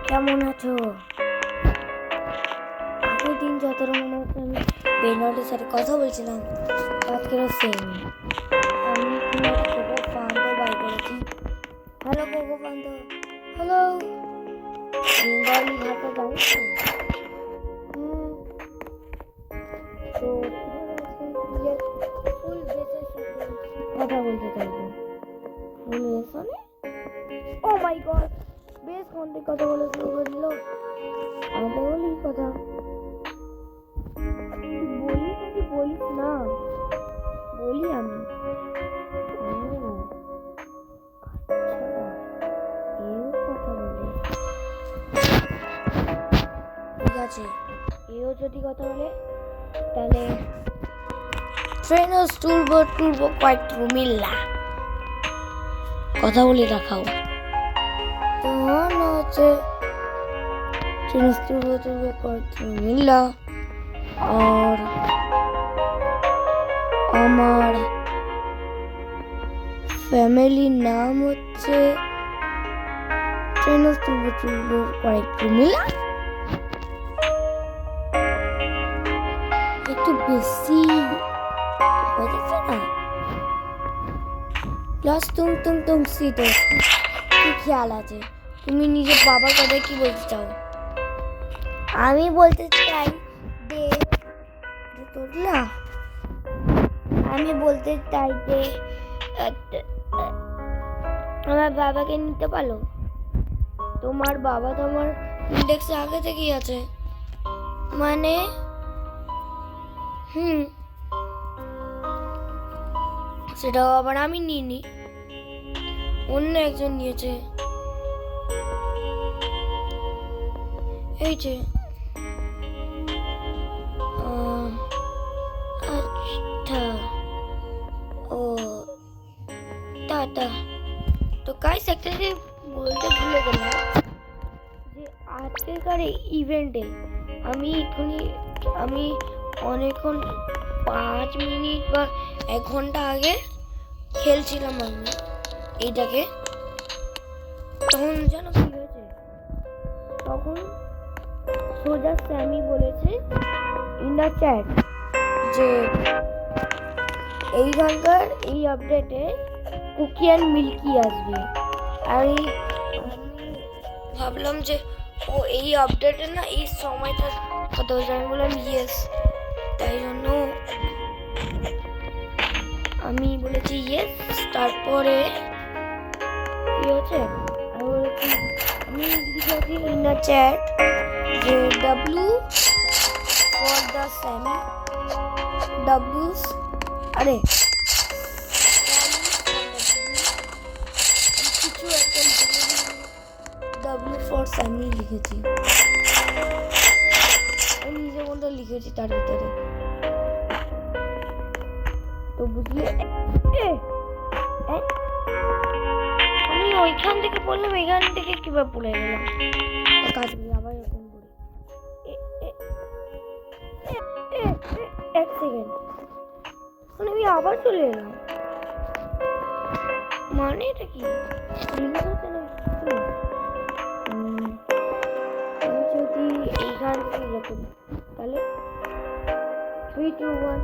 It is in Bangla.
কেমন আছো? আগের দিন যতটা মনে হচ্ছে আমি বেনওয়াটের সাথে কথা বলছিলাম, আজকেরও সেম। আমি কোকো পান্তো বাই করেছি। Hello Coco Panto, hello. Bengali ভাষা জানিস তো? তো ফুল বেসের সাথে কথা বলতে চাইবো। ফুল বেস মানে ও মাই গড, বেশ কোনটি কথা বলে শুরু করে দিল। আমি বলি কথা বলি নাকি বলিস না? বলি আমি। এও কথা বলে, ঠিক আছে। এও যদি কথা বলে তাহলে ট্রেনার্স টুরবো কোয়াইট রুমিল্লা কথা বলে রাখাও। তো হচ্ছে ট্রেনার্স টুরবো কোয়াইট রুমিল্লা। और আমার ফ্যামিলির নাম হচ্ছে ট্রেনার্স টুরবো কোয়াইট রুমিল্লা। একটু বেশি হয়ে যাচ্ছে না? প্লাস তুম সিটো কি খেয়াল আছে? তুমি নিজের বাবার কথা কি বলতে চাও? আমি বলতে চাই আমি বলতে চাই যে আমার বাবাকে নিতে পারো। তোমার বাবা তো আমার ইন্ডেক্সে আগে থেকেই আছে, মানে সেটাও আবার আমি নিইনি, অন্য একজন নিয়েছে। এই যে अच्छा ओ टाटा। तो गाइस একটা যে বলতে ভুলে গেলাম যে আজকের ইভেন্টে আমি অনেকক্ষণ 5 মিনিট বা 1 ঘন্টা আগে খেলছিলাম আমি এইটাকে। তখন যেন কি হয়েছে, তখন সোজা স্যামি বলেছে ইন দ্য চ্যাট যে এইখানকার এই আপডেটে কুকি অ্যান্ড মিল্কি আসবে। আমি ভাবলাম যে ও এই আপডেটে না এই সময়টার কথা বলছে। আমি বললাম ইয়েস, তাই জন্য আমি বলেছি ইয়েস। তারপরে কি হচ্ছে আমি লিখেছি ইন দ্য চ্যাট যে ডাব্লিউ ফর দ্য স্যামি ডাব্লিউস আরে কিছু একটা ডাব্লিউ ফর স্যামি লিখেছি, আমি নিজের মতো লিখেছি তার ভিতরে। তো বুঝলে আমি ওইখান থেকে বললাম, এখান থেকে কিভাবে পড়ে গেলাম। কাজ করি আবার এরকম করি। 1 সেকেন্ড, আমি আবার চলে এলাম। মানে এটা কি আমি যদি এইখান থেকে যেতে তাহলে 3 2 1